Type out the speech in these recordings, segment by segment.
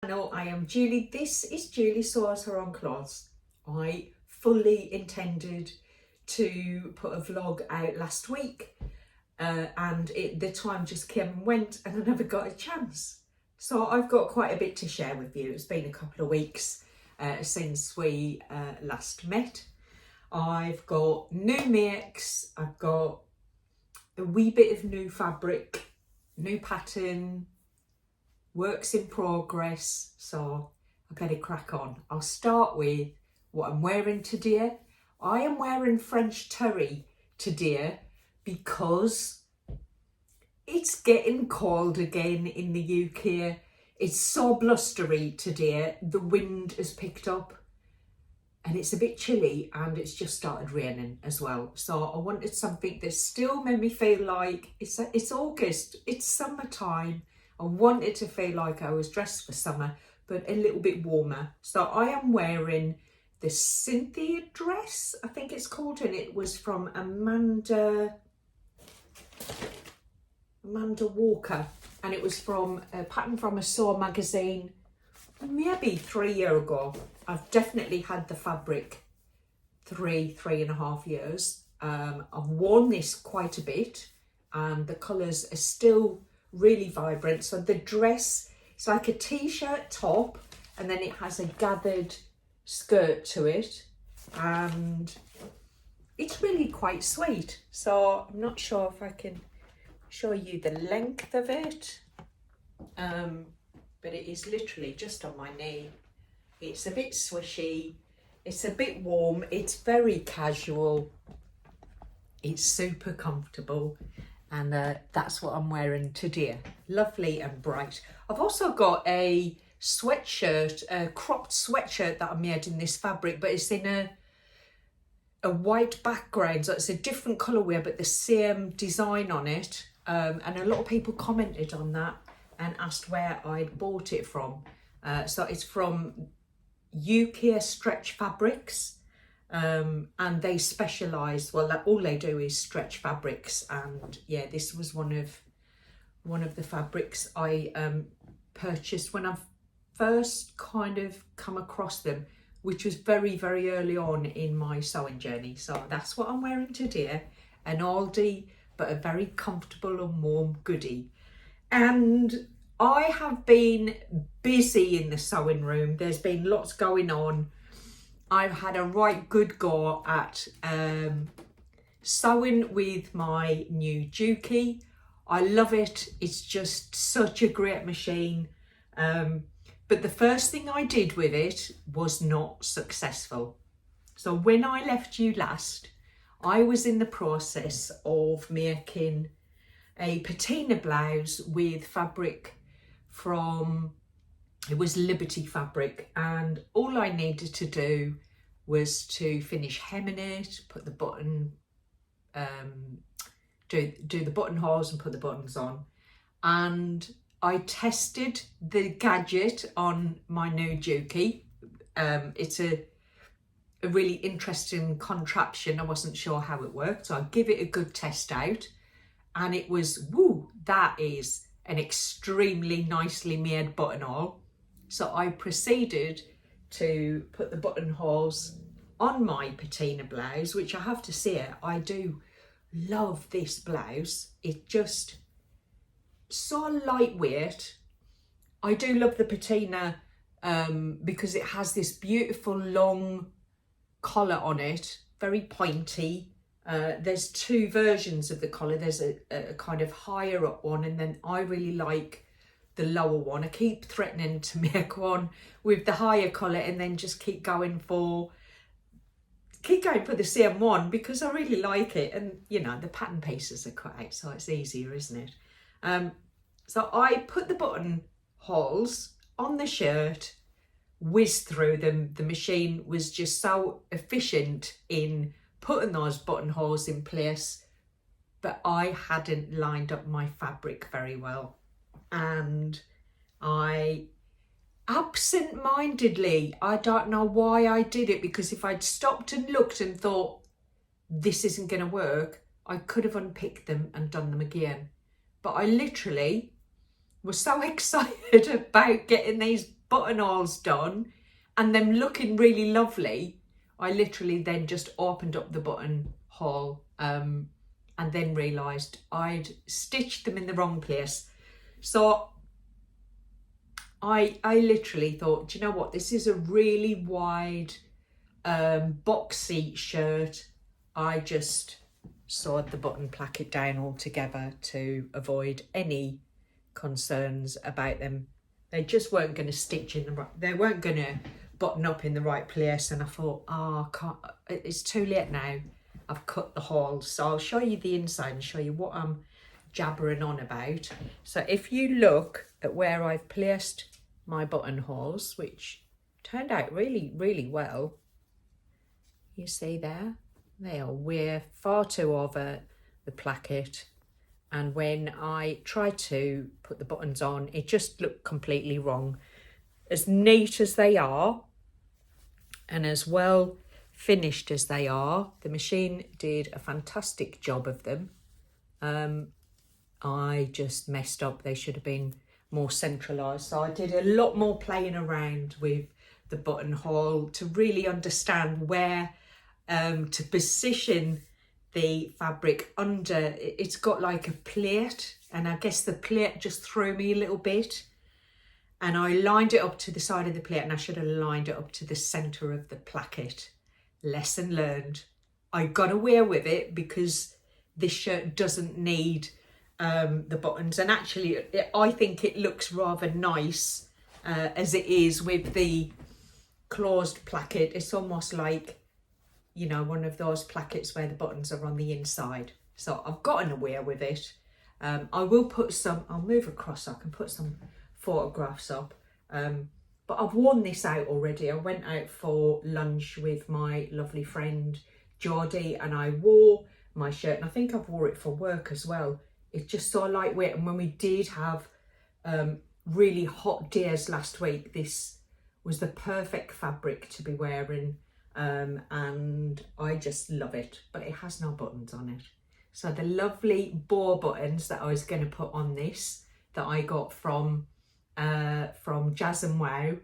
Hello, I am Julie. This is Julie Saws Her Own Clothes. I fully intended to put a vlog out last week and the time just came and went and I never got a chance. So I've got quite a bit to share with you. It's been a couple of weeks since we last met. I've got new makes, I've got a wee bit of new fabric, new pattern, works in progress, so I'll get a crack on. I'll start with what I'm wearing today. I am wearing French terry today because it's getting cold again in the UK. It's so blustery today. The wind has picked up and it's a bit chilly and it's just started raining as well. So I wanted something that still made me feel like it's August, it's summertime. I wanted to feel like I was dressed for summer, but a little bit warmer. So I am wearing the Cynthia dress, I think it's called, and it was from Amanda Walker, and it was from a pattern from a Sew magazine maybe 3 years ago. I've definitely had the fabric three and a half years. I've worn this quite a bit and the colours are still really vibrant. So the dress, it's like a t-shirt top and then it has a gathered skirt to it and it's really quite sweet. So I'm not sure if I can show you the length of it, but it is literally just on my knee. It's a bit swishy, it's a bit warm, it's very casual, it's super comfortable. And that's what I'm wearing today. Lovely and bright. I've also got a sweatshirt, a cropped sweatshirt that I made in this fabric, but it's in a white background. So it's a different colourway, but the same design on it. And a lot of people commented on that and asked where I'd bought it from. So it's from UK Stretch Fabrics. And they specialise, well, all they do is stretch fabrics, and yeah, this was one of the fabrics I purchased when I've first kind of come across them, which was very early on in my sewing journey. So that's what I'm wearing today, an oldie but a very comfortable and warm goodie. And I have been busy in the sewing room. There's been lots going on. I've had a right good go at sewing with my new Juki. I love it. It's just such a great machine. But the first thing I did with it was not successful. So when I left you last, I was in the process of making a patina blouse with fabric from, it was Liberty fabric, and all I needed to do was to finish hemming it, put the button, do the buttonholes and put the buttons on. And I tested the gadget on my new Juki. It's a really interesting contraption. I wasn't sure how it worked, so I give it a good test out, and it was, woo, that is an extremely nicely made buttonhole. So I proceeded to put the buttonholes on my patina blouse, which I have to say, I do love this blouse. It's just so lightweight. I do love the patina because it has this beautiful long collar on it, very pointy. There's two versions of the collar. There's a kind of higher up one, and then I really like the lower one. I keep threatening to make one with the higher collar and then just keep going for the same one because I really like it, and you know, the pattern pieces are cut out, so it's easier, isn't it? So I put the buttonholes on the shirt, whizzed through them. The machine was just so efficient in putting those buttonholes in place, but I hadn't lined up my fabric very well. And I absent-mindedly, I don't know why I did it, because if I'd stopped and looked and thought this isn't going to work, I could have unpicked them and done them again. But I literally was so excited about getting these buttonholes done and them looking really lovely, I literally then just opened up the buttonhole and then realised I'd stitched them in the wrong place. So I literally thought, do you know what, this is a really wide boxy shirt. I just sewed the button placket down altogether to avoid any concerns about them. They just weren't going to stitch in the right, they weren't going to button up in the right place, and I thought, oh, I can't, it's too late now. I've cut the holes. So I'll show you the inside and show you what I'm jabbering on about. So if you look at where I've placed my buttonholes, which turned out really, really well, you see there, they are way far too over the placket. And when I tried to put the buttons on, it just looked completely wrong. As neat as they are, and as well finished as they are, the machine did a fantastic job of them. I just messed up. They should have been more centralised. So I did a lot more playing around with the buttonhole to really understand where to position the fabric under. It's got like a plate, and I guess the plate just threw me a little bit, and I lined it up to the side of the plate, and I should have lined it up to the centre of the placket. Lesson learned. I got away with it because this shirt doesn't need the buttons, and actually I think it looks rather nice as it is with the closed placket. It's almost like, you know, one of those plackets where the buttons are on the inside. So I've gotten away with it. I will put some, I'll move across so I can put some photographs up. But I've worn this out already. I went out for lunch with my lovely friend Geordie, and I wore my shirt, and I think I've wore it for work as well. It's just so lightweight, and when we did have really hot days last week, this was the perfect fabric to be wearing. And I just love it, but it has no buttons on it. So the lovely bow buttons that I was going to put on this, that I got from Jazz and Wow,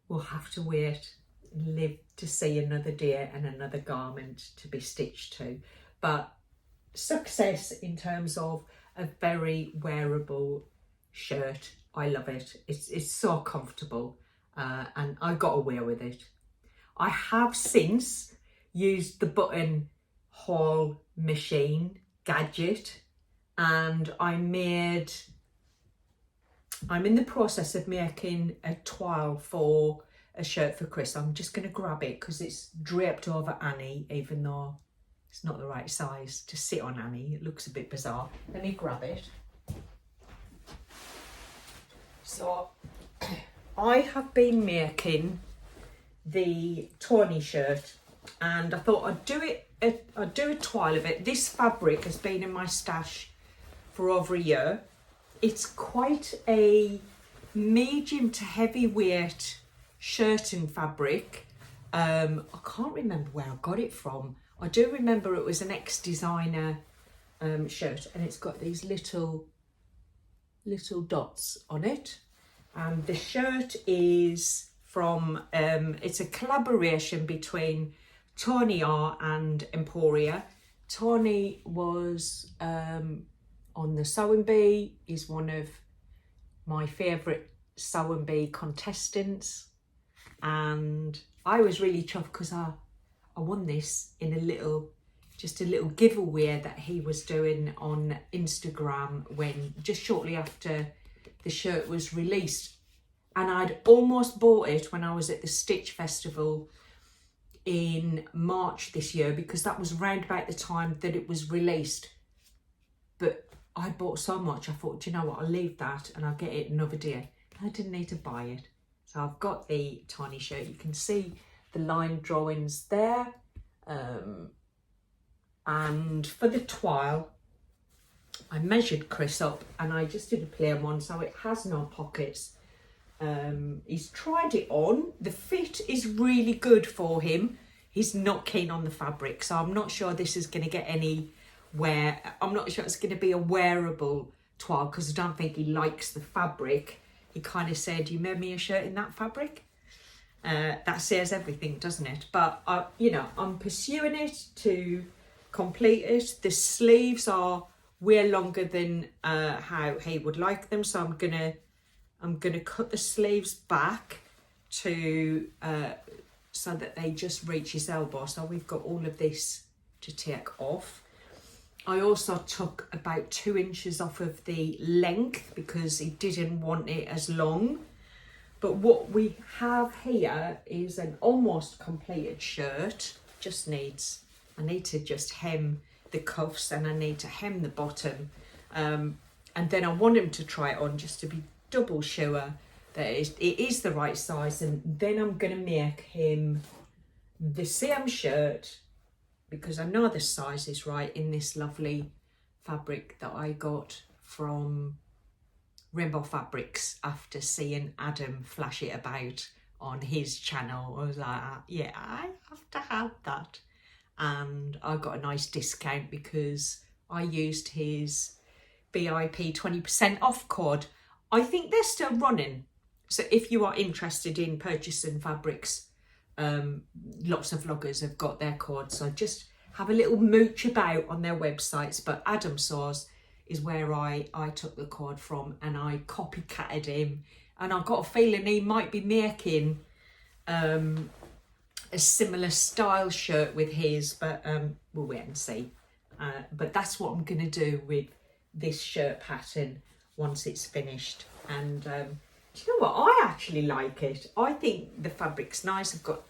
will have to wait and live to see another day and another garment to be stitched to. But success in terms of a very wearable shirt. I love it. It's so comfortable, and I got away with it. I have since used the buttonhole machine gadget, and I'm in the process of making a toile for a shirt for Chris. I'm just going to grab it because it's draped over Annie, even though it's not the right size to sit on Annie. It looks a bit bizarre. Let me grab it. So I have been making the Tawny shirt, and I thought I'd do a toile of it. This fabric has been in my stash for over a year. It's quite a medium to heavyweight shirting fabric. I can't remember where I got it from. I do remember it was an ex-designer shirt, and it's got these little dots on it. And the shirt is from, it's a collaboration between Tony R and Emporia. Tony was on the Sewing Bee. He's one of my favourite Sewing Bee contestants, and I was really chuffed because I won this in a little giveaway that he was doing on Instagram when just shortly after the shirt was released. And I'd almost bought it when I was at the Stitch Festival in March this year, because that was round about the time that it was released. But I bought so much, I thought, do you know what, I'll leave that and I'll get it another day. I didn't need to buy it. So I've got the Tiny shirt. You can see the line drawings there. And for the toile, I measured Chris up and I just did a plain one, so it has no pockets. He's tried it on. The fit is really good for him. He's not keen on the fabric, so I'm not sure this is going to get any wear. I'm not sure it's going to be a wearable toile because I don't think he likes the fabric. he kind of said, you made me a shirt in that fabric. That says everything, doesn't it? But you know, I'm pursuing it to complete it. The sleeves are way longer than how he would like them, so I'm gonna cut the sleeves back to so that they just reach his elbow. So we've got all of this to take off. I also took about 2 inches off of the length because he didn't want it as long. But what we have here is an almost completed shirt. Just needs, I need to just hem the cuffs and I need to hem the bottom. And then I want him to try it on just to be double sure that it is the right size. And then I'm going to make him the same shirt, because I know the size is right, in this lovely fabric that I got from Rainbow Fabrics after seeing Adam flash it about on his channel. I was like, yeah, I have to have that. And I got a nice discount because I used his BIP 20% off code. I think they're still running. So if you are interested in purchasing fabrics, lots of vloggers have got their codes. So just have a little mooch about on their websites. But Adam Source is where I took the code from, and I copycatted him. And I've got a feeling he might be making a similar style shirt with his, but we'll wait and see. But that's what I'm going to do with this shirt pattern once it's finished. And do you know what? I actually like it. I think the fabric's nice. I've got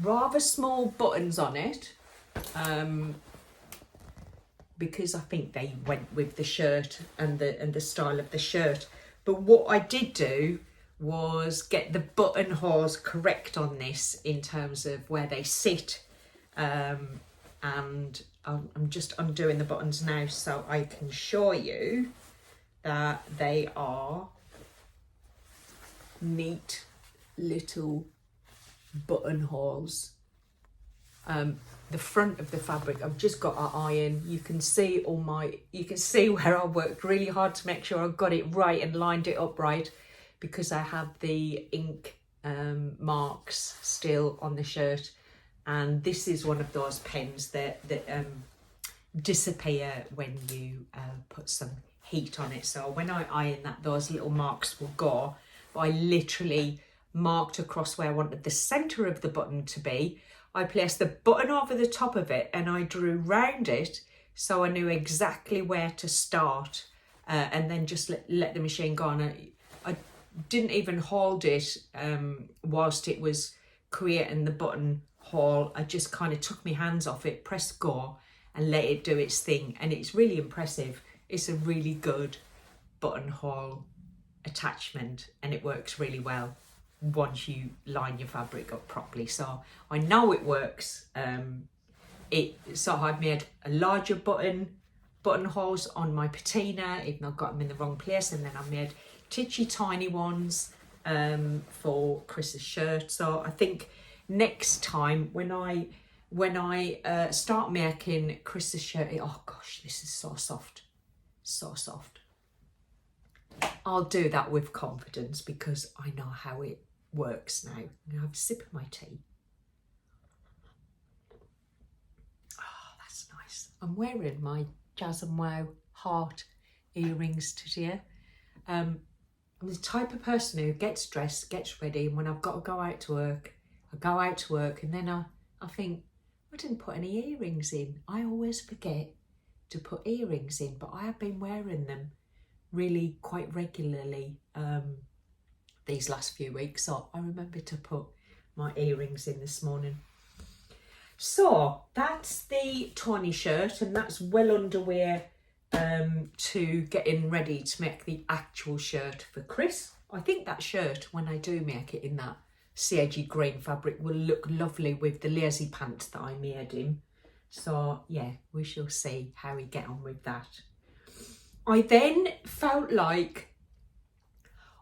rather small buttons on it. Because I think they went with the shirt and the style of the shirt. But what I did do was get the buttonholes correct on this in terms of where they sit. And I'm just undoing the buttons now so I can show you that they are neat little buttonholes. The front of the fabric, I've just got an iron. You can see where I worked really hard to make sure I got it right and lined it up right, because I have the ink marks still on the shirt. And this is one of those pens that disappear when you put some heat on it. So when I iron that, those little marks will go. But I literally marked across where I wanted the centre of the button to be. I placed the button over the top of it and I drew round it so I knew exactly where to start, and then just let the machine go on. I didn't even hold it whilst it was creating the button hole. I just kind of took my hands off it, pressed go and let it do its thing, and it's really impressive. It's a really good buttonhole attachment and it works really well once you line your fabric up properly. So I know it works. So I've made a larger buttonholes on my patina, even though I got them in the wrong place, and then I made titchy tiny ones for Chris's shirt. So I think next time when I start making Chris's shirt, oh gosh, this is so soft, so soft. I'll do that with confidence because I know how it works now. I'm gonna have a sip of my tea. Oh, that's nice. I'm wearing my Jazz and Wow heart earrings today. I'm the type of person who gets dressed, gets ready, and when I've got to go out to work, I go out to work, and then I think, I didn't put any earrings in. I always forget to put earrings in, but I have been wearing them really quite regularly these last few weeks, so I remember to put my earrings in this morning. So that's the Tawny shirt, and that's well underway to getting ready to make the actual shirt for Chris. I think that shirt, when I do make it in that sagey green fabric, will look lovely with the lazy pants that I made him. So yeah, we shall see how we get on with that. I then felt like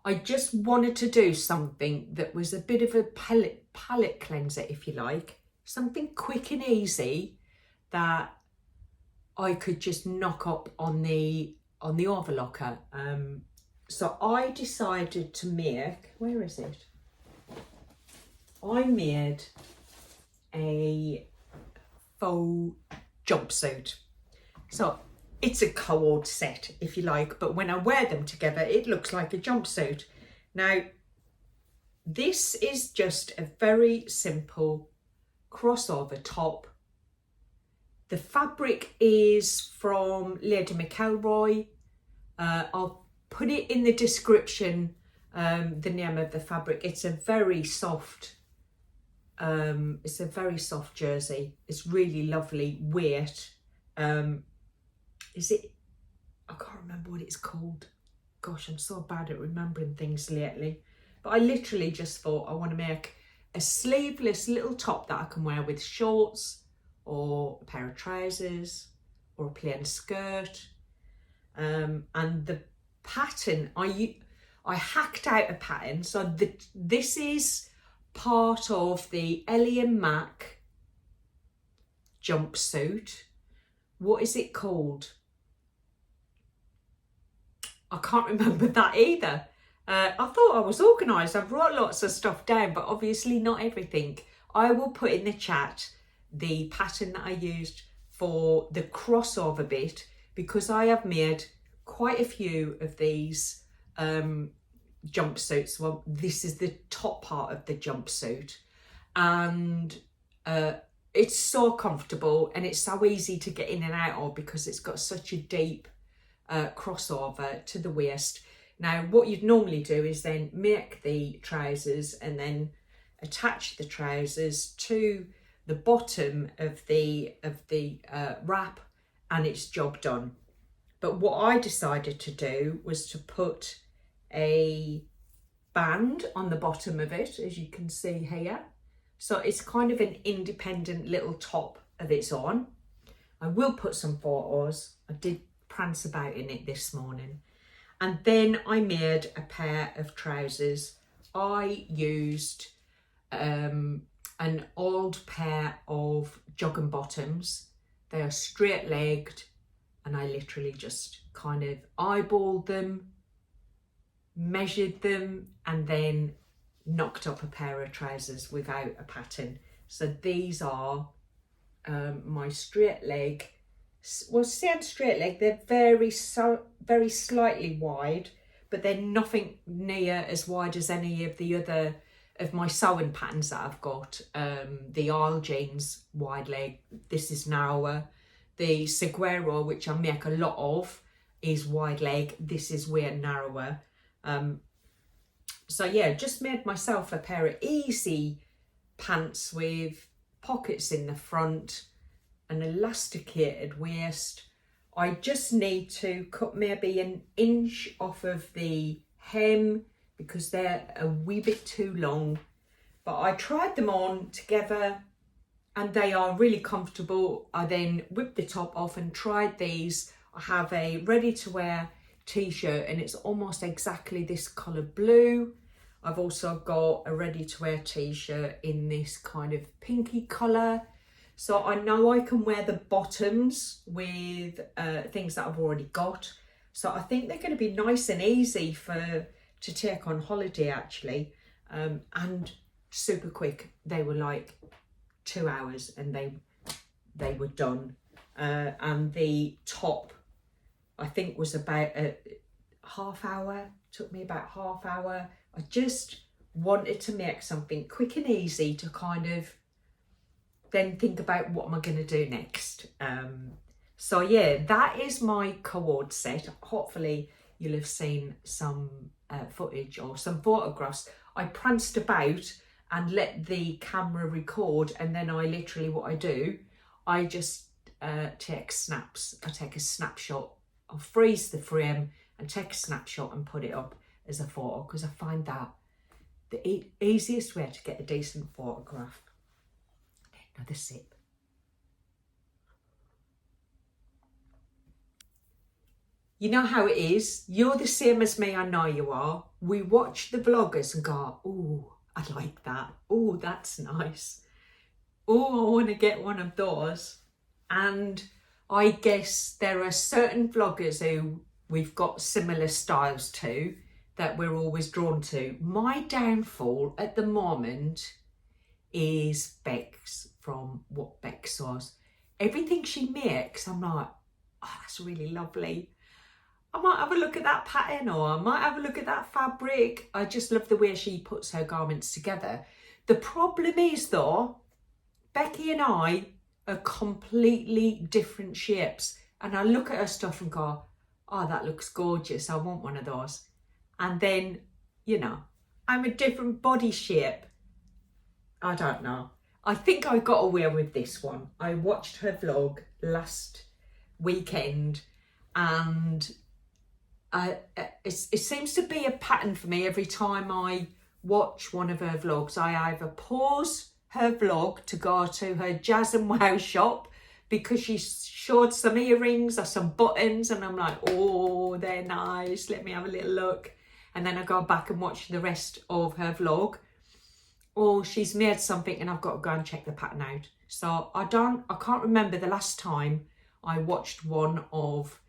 I just wanted to do something that was a bit of a palette cleanser, if you like. Something quick and easy that I could just knock up on the overlocker. So I decided to make, where is it? I made a faux jumpsuit. So it's a cord set, if you like, but when I wear them together, it looks like a jumpsuit. Now, this is just a very simple crossover top. The fabric is from Lady McElroy. I'll put it in the description, the name of the fabric. It's a very soft, jersey. It's really lovely weight. Is it? I can't remember what it's called. Gosh, I'm so bad at remembering things lately. But I literally just thought I want to make a sleeveless little top that I can wear with shorts or a pair of trousers or a plain skirt. And the pattern, I hacked out a pattern. So this is part of the Ellie & Mac jumpsuit. What is it called? I can't remember that either. I thought I was organised. I've wrote lots of stuff down, but obviously not everything. I will put in the chat the pattern that I used for the crossover bit, because I have made quite a few of these jumpsuits. Well, this is the top part of the jumpsuit, and it's so comfortable and it's so easy to get in and out of because it's got such a deep crossover to the waist. Now, what you'd normally do is then make the trousers and then attach the trousers to the bottom of the wrap, and it's job done. But what I decided to do was to put a band on the bottom of it, as you can see here. So it's kind of an independent little top of its own. I will put some photos. I did prance about in it this morning. And then I made a pair of trousers. I used an old pair of jogging bottoms. They are straight legged, and I literally just kind of eyeballed them, measured them, and then knocked up a pair of trousers without a pattern. So these are my straight leg. Well, saying straight leg, they're very slightly wide, but they're nothing near as wide as any of the other of my sewing patterns that I've got. The Isle jeans wide leg, this is narrower. The Seguero, which I make a lot of, is wide leg. This is way narrower. So yeah, just made myself a pair of easy pants with pockets in the front, an elasticated waist. I just need to cut maybe an inch off of the hem because they're a wee bit too long. But I tried them on together and they are really comfortable. I then whipped the top off and tried these. I have a ready to wear t-shirt and it's almost exactly this colour blue. I've also got a ready to wear t-shirt in this kind of pinky colour. So I know I can wear the bottoms with things that I've already got. So I think they're going to be nice and easy to take on holiday actually. And super quick. They were like 2 hours and they were done. And the top I think was about a half hour. Took me about half hour. I just wanted to make something quick and easy to kind of then think about what am I going to do next. So yeah, that is my cord set. Hopefully you'll have seen some footage or some photographs. I pranced about and let the camera record, and then I literally, what I do, I just take snaps. I take a snapshot. I'll freeze the frame and take a snapshot and put it up as a photo, because I find that the easiest way to get a decent photograph. Another sip. You know how it is. You're the same as me, I know you are. We watch the vloggers and go, oh, I like that. Oh, that's nice. Oh, I want to get one of those. And I guess there are certain vloggers who we've got similar styles to, that we're always drawn to. My downfall at the moment is Beck's, from What Beck Saws. Everything she makes, I'm like, oh, that's really lovely. I might have a look at that pattern, or I might have a look at that fabric. I just love the way she puts her garments together. The problem is though, Becky and I are completely different shapes. And I look at her stuff and go, oh, that looks gorgeous. I want one of those. And then, you know, I'm a different body shape. I don't know. I think I got away with this one. I watched her vlog last weekend, and it seems to be a pattern for me. Every time I watch one of her vlogs, I either pause her vlog to go to her Jazz and Wow shop because she showed some earrings or some buttons, and I'm like, oh, they're nice, let me have a little look. And then I go back and watch the rest of her vlog. Or she's made something and I've got to go and check the pattern out. So I can't remember the last time I watched one of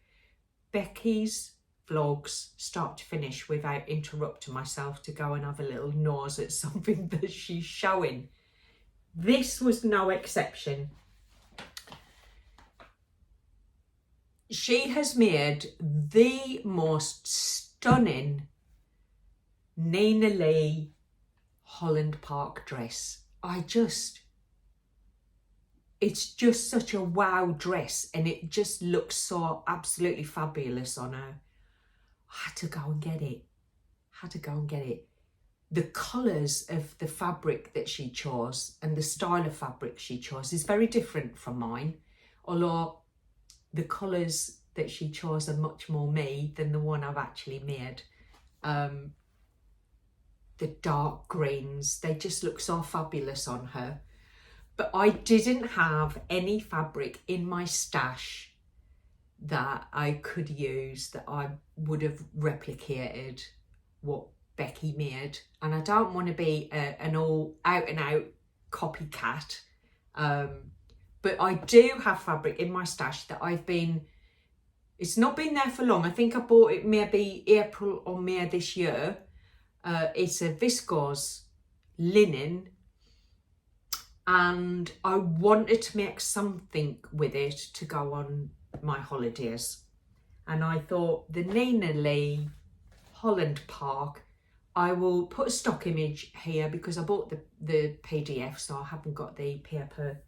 Becky's vlogs start to finish without interrupting myself to go and have a little nose at something that she's showing. This was no exception. She has made the most stunning Nina Lee Holland Park dress. It's just such a wow dress, and it just looks so absolutely fabulous on her. I had to go and get it. The colours of the fabric that she chose and the style of fabric she chose is very different from mine, although the colours that she chose are much more me than the one I've actually made. The dark greens, they just look so fabulous on her. But I didn't have any fabric in my stash that I could use that I would have replicated what Becky made. And I don't want to be an all out and out copycat. But I do have fabric in my stash that it's not been there for long. I think I bought it maybe April or May this year. It's a viscose linen, and I wanted to make something with it to go on my holidays. And I thought the Nina Lee Holland Park, I will put a stock image here because I bought the PDF, so I haven't got the paper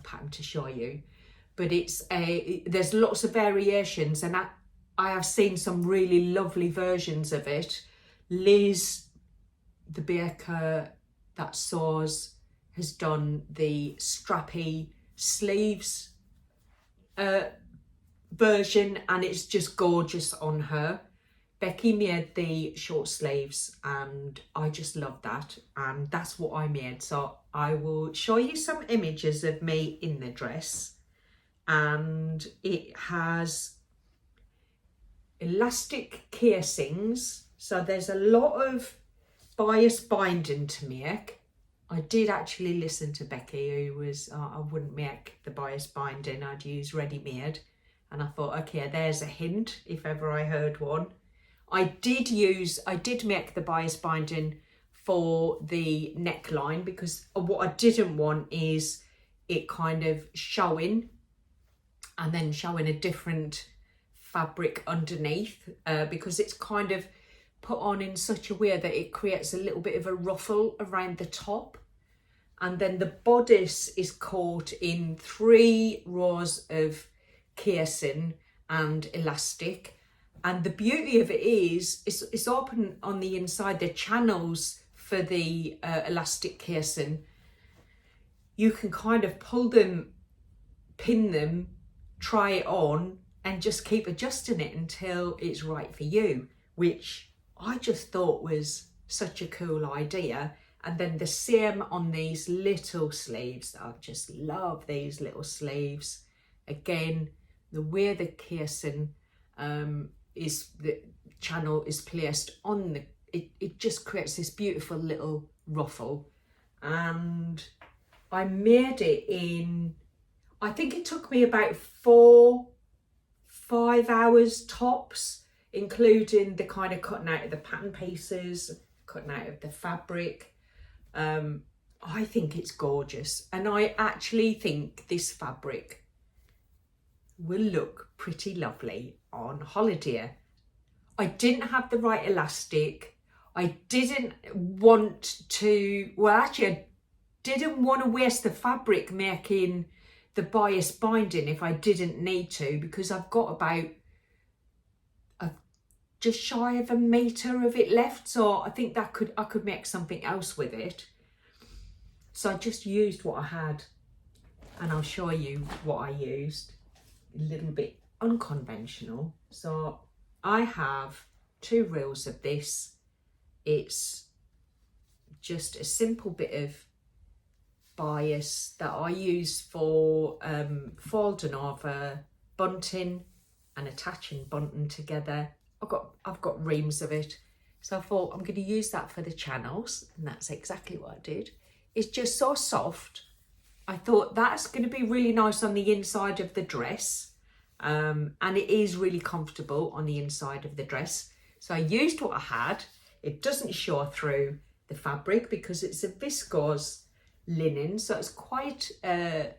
pattern to show you. But there's lots of variations, and I have seen some really lovely versions of it. Liz, the baker that sews, has done the strappy sleeves version, and it's just gorgeous on her. Becky made the short sleeves, and I just love that, and that's what I made. So I will show you some images of me in the dress, and it has elastic casings. So there's a lot of bias binding to make. I did actually listen to Becky, who was, I wouldn't make the bias binding, I'd use ready-made. And I thought, okay, there's a hint if ever I heard one. I did make the bias binding for the neckline, because what I didn't want is it kind of showing and then showing a different fabric underneath, because it's kind of put on in such a way that it creates a little bit of a ruffle around the top, and then the bodice is caught in 3 rows of casing and elastic. And the beauty of it is it's open on the inside. The channels for the elastic casing, you can kind of pull them, pin them, try it on, and just keep adjusting it until it's right for you, which I just thought was such a cool idea. And then the same on these little sleeves. I just love these little sleeves. Again, the way the casing the channel is placed on it just creates this beautiful little ruffle. And I made it in, I think it took me about four 5 hours tops, including the kind of cutting out of the pattern pieces, cutting out of the fabric. I think it's gorgeous, and I actually think this fabric will look pretty lovely on holiday. I didn't have the right elastic. I didn't want to, well actually I didn't want to waste the fabric making the bias binding if I didn't need to, because I've got about just shy of 1 metre of it left, so I think that I could make something else with it. So I just used what I had, and I'll show you what I used. A little bit unconventional. So I have 2 reels of this. It's just a simple bit of bias that I use for folding over bunting and attaching bunting together. I've got reams of it, so I thought I'm going to use that for the channels, and that's exactly what I did. It's just so soft. I thought that's going to be really nice on the inside of the dress, and it is really comfortable on the inside of the dress. So I used what I had. It doesn't show through the fabric because it's a viscose linen, so it's quite a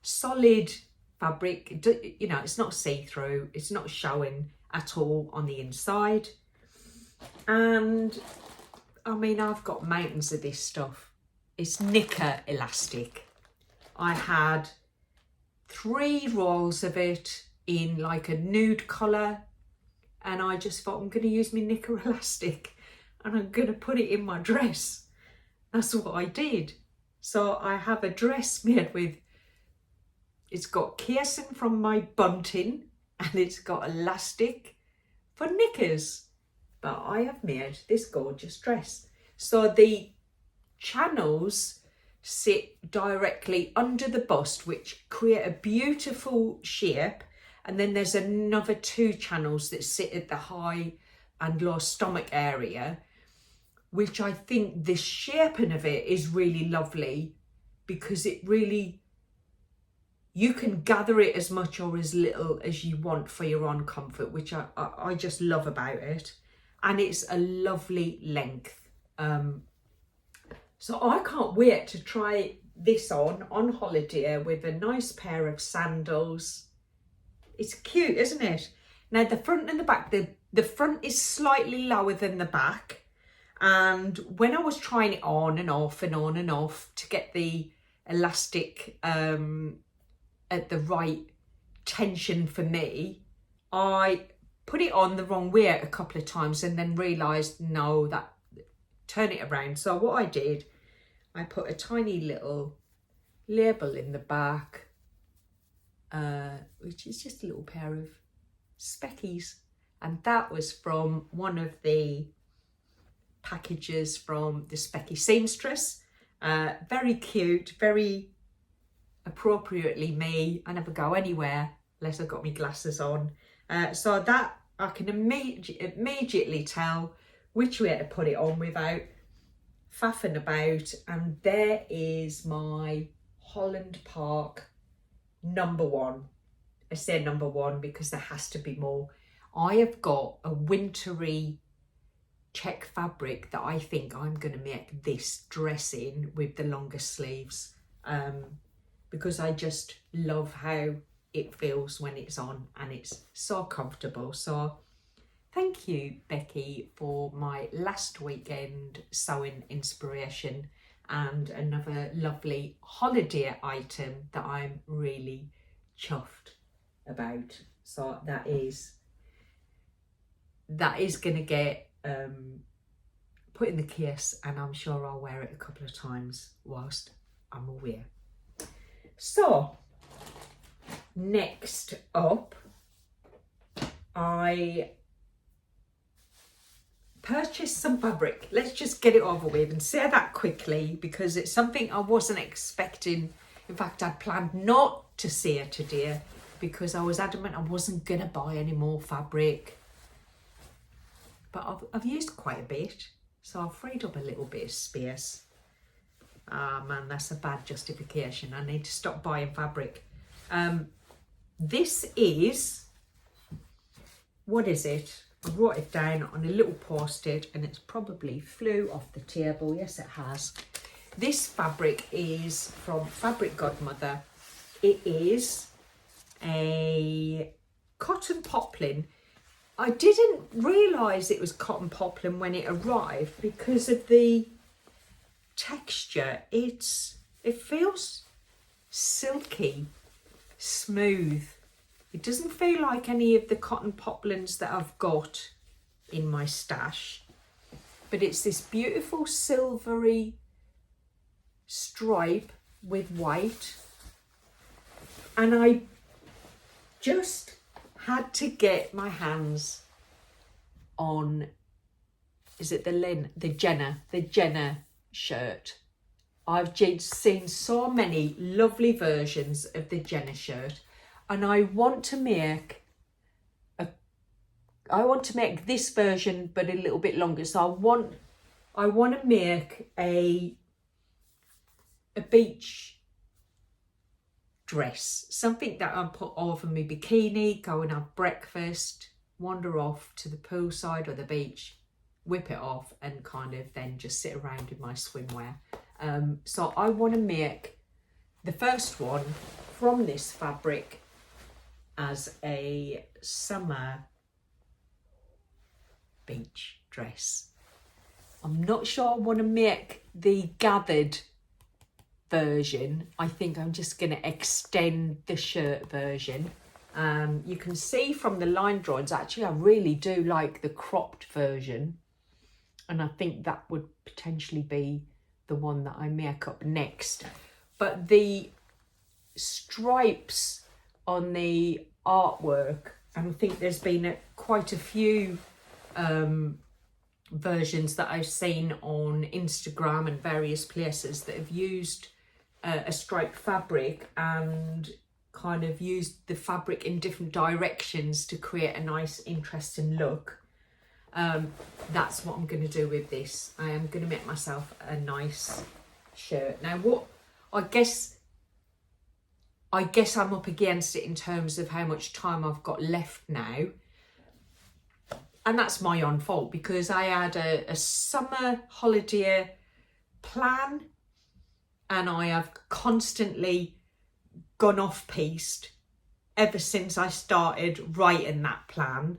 solid fabric. You know, it's not see-through, it's not showing at all on the inside. And I mean, I've got mountains of this stuff. It's knicker elastic. I had 3 rolls of it in like a nude colour, and I just thought I'm going to use my knicker elastic and I'm going to put it in my dress. That's what I did. So I have a dress made with, it's got casing from my bunting and it's got elastic for knickers. But I have made this gorgeous dress. So the channels sit directly under the bust, which create a beautiful shape. And then there's another 2 channels that sit at the high and low stomach area, which I think the shaping of it is really lovely, because it really, you can gather it as much or as little as you want for your own comfort, which I just love about it. And it's a lovely length. So I can't wait to try this on holiday with a nice pair of sandals. It's cute, isn't it? Now the front and the back, the front is slightly lower than the back. And when I was trying it on and off and on and off to get the elastic at the right tension for me, I put it on the wrong way a couple of times and then realised, no, that turn it around. So what I did, I put a tiny little label in the back, which is just a little pair of speckies. And that was from one of the packages from the Specky Seamstress. Very cute, very appropriately me. I never go anywhere unless I've got my glasses on. So that I can immediately tell which way to put it on without faffing about. And there is my Holland Park #1. I say #1 because there has to be more. I have got a wintry check fabric that I think I'm going to make this dress in with the longer sleeves, because I just love how it feels when it's on, and it's so comfortable. So thank you, Becky, for my last weekend sewing inspiration and another lovely holiday item that I'm really chuffed about. So that is going to get put in the case, and I'm sure I'll wear it a couple of times whilst I'm away. So next up, I purchased some fabric. Let's just get it over with and say that quickly, because it's something I wasn't expecting. In fact, I planned not to say it today because I was adamant I wasn't going to buy any more fabric. But I've used quite a bit, so I've freed up a little bit of space. Ah man, that's a bad justification. I need to stop buying fabric. This is what is it? I wrote it down on a little post-it and it's probably flew off the table. Yes, it has. This fabric is from Fabric Godmother. It is a cotton poplin. I didn't realise it was cotton poplin when it arrived because of the texture. It feels silky, smooth. It doesn't feel like any of the cotton poplins that I've got in my stash, but it's this beautiful silvery stripe with white, and I just had to get my hands on, is it the Jenna shirt. I've seen so many lovely versions of the Jenna shirt, and I want to make this version but a little bit longer. So I want to make a beach dress, something that I'll put over my bikini, go and have breakfast, wander off to the poolside or the beach, whip it off, and kind of then just sit around in my swimwear. So I want to make the first one from this fabric as a summer beach dress. I'm not sure I want to make the gathered version. I think I'm just going to extend the shirt version. You can see from the line drawings, actually I really do like the cropped version, and I think that would potentially be the one that I make up next. But the stripes on the artwork, and I think there's been quite a few versions that I've seen on Instagram and various places that have used a striped fabric and kind of used the fabric in different directions to create a nice interesting look. That's what I'm going to do with this. I am going to make myself a nice shirt. Now what I guess I'm up against it in terms of how much time I've got left now. And that's my own fault, because I had a summer holiday plan and I have constantly gone off piste ever since I started writing that plan.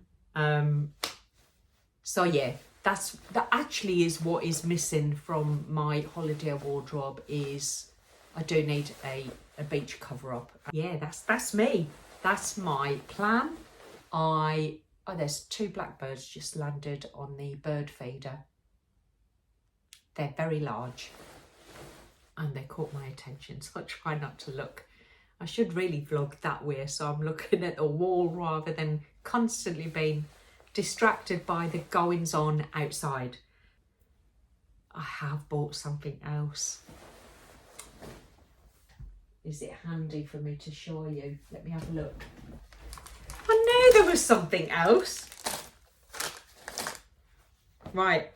So yeah, that actually is what is missing from my holiday wardrobe. Is I do need a beach cover up. Yeah, that's me. That's my plan. Oh, there's 2 blackbirds just landed on the bird feeder. They're very large and they caught my attention, so I try not to look. I should really vlog that way, so I'm looking at the wall rather than constantly being distracted by the goings on outside. I have bought something else. Is it handy for me to show you? Let me have a look. I knew there was something else. Right.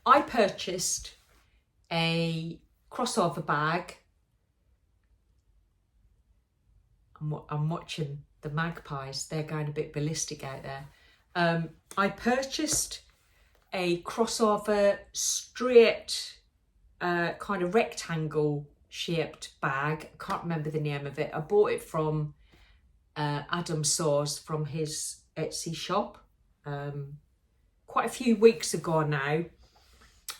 I purchased a crossover bag. I'm watching the magpies. They're going a bit ballistic out there. I purchased a crossover straight kind of rectangle shaped bag. I can't remember the name of it. I bought it from Adam Source from his Etsy shop quite a few weeks ago now,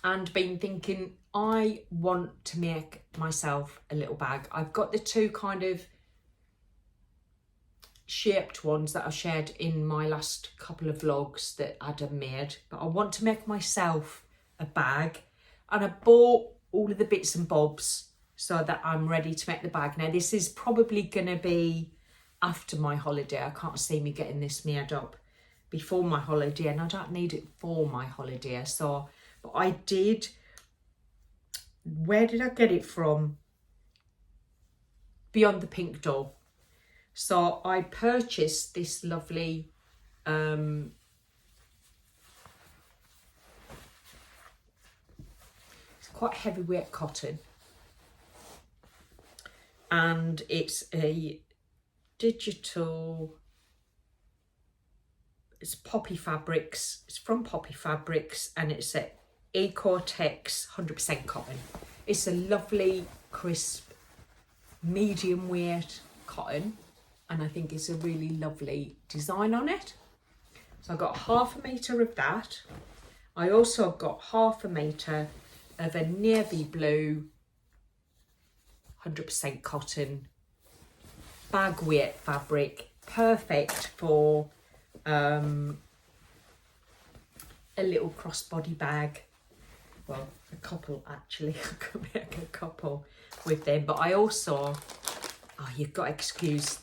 and been thinking I want to make myself a little bag. I've got the 2 kind of shaped ones that I shared in my last couple of vlogs that Adam made, but I want to make myself a bag, and I bought all of the bits and bobs so that I'm ready to make the bag. Now this is probably going to be after my holiday. I can't see me getting this made up before my holiday, and I don't need it for my holiday. So, but I did, where did I get it from? Beyond the Pink Door. So I purchased this lovely it's quite heavyweight cotton, and it's a digital it's Poppy Fabrics. It's from Poppy Fabrics, and it's a Eco-Tex 100% cotton. It's a lovely, crisp, medium weight cotton, and I think it's a really lovely design on it. So I got 1/2 metre of that. I also got 1/2 metre of a navy blue 100% cotton bag weight fabric, perfect for a little crossbody bag. Well, a couple actually. I could make a couple with them, but I also, oh, you've got to excuse,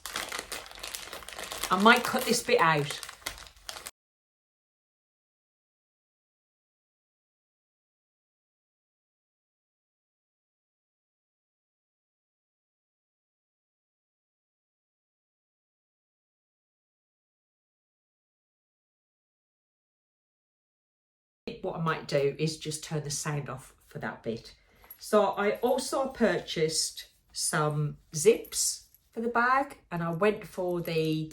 I might cut this bit out. What I might do is just turn the sound off for that bit. So I also purchased some zips for the bag, and I went for the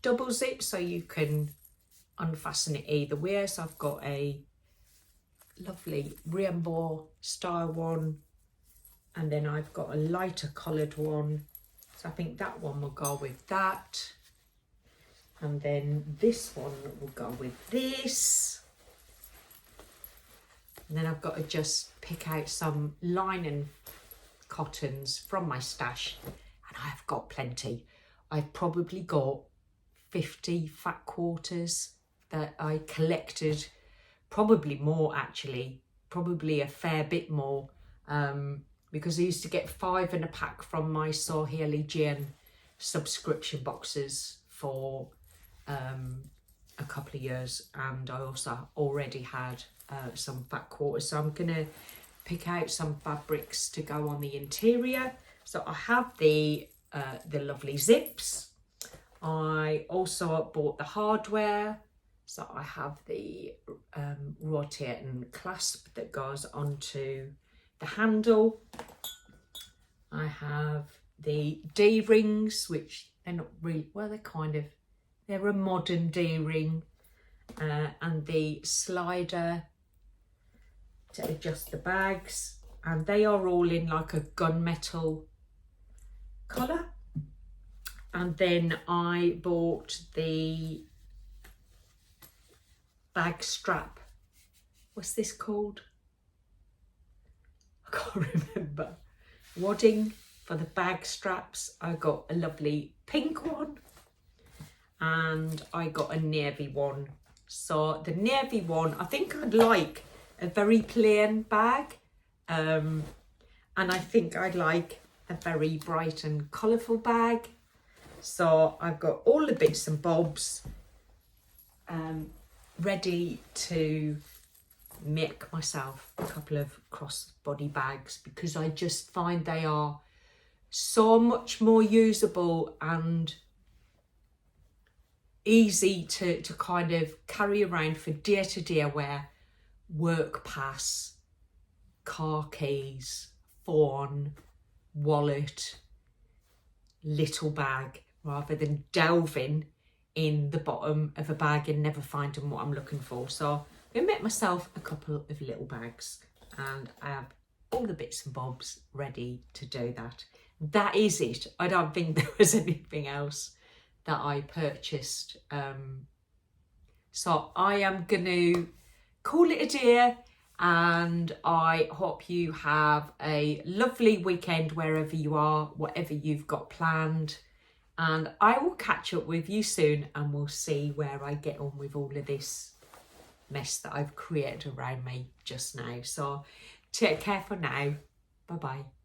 double zip so you can unfasten it either way. So I've got a lovely rainbow style one, and then I've got a lighter coloured one. So I think that one will go with that. And then this one will go with this. And then I've got to just pick out some lining cottons from my stash, and I've got plenty. I've probably got 50 fat quarters that I collected, probably more actually, probably a fair bit more, because I used to get 5 in a pack from my So Haley Jane subscription boxes for a couple of years, and I also already had some fat quarters, so I'm gonna pick out some fabrics to go on the interior. So I have the lovely zips. I also bought the hardware, so I have the rotating clasp that goes onto the handle. I have the D-rings, which they're not really, well, they're a modern D-ring, and the slider to adjust the bags, and they are all in like a gunmetal colour. And then I bought the bag strap. What's this called? I can't remember. Wadding for the bag straps. I got a lovely pink one, and I got a navy one. So the navy one, I think I'd like a very plain bag, and I think I'd like a very bright and colourful bag. So I've got all the bits and bobs ready to make myself a couple of crossbody bags, because I just find they are so much more usable and easy to kind of carry around for day-to-day wear, work pass, car keys, phone, wallet, little bag, rather than delving in the bottom of a bag and never finding what I'm looking for. So I'm going to make myself a couple of little bags, and I have all the bits and bobs ready to do that. That is it. I don't think there was anything else that I purchased. So I am going to call it a day, and I hope you have a lovely weekend wherever you are, whatever you've got planned. And I will catch up with you soon, and we'll see where I get on with all of this mess that I've created around me just now. So take care for now. Bye bye.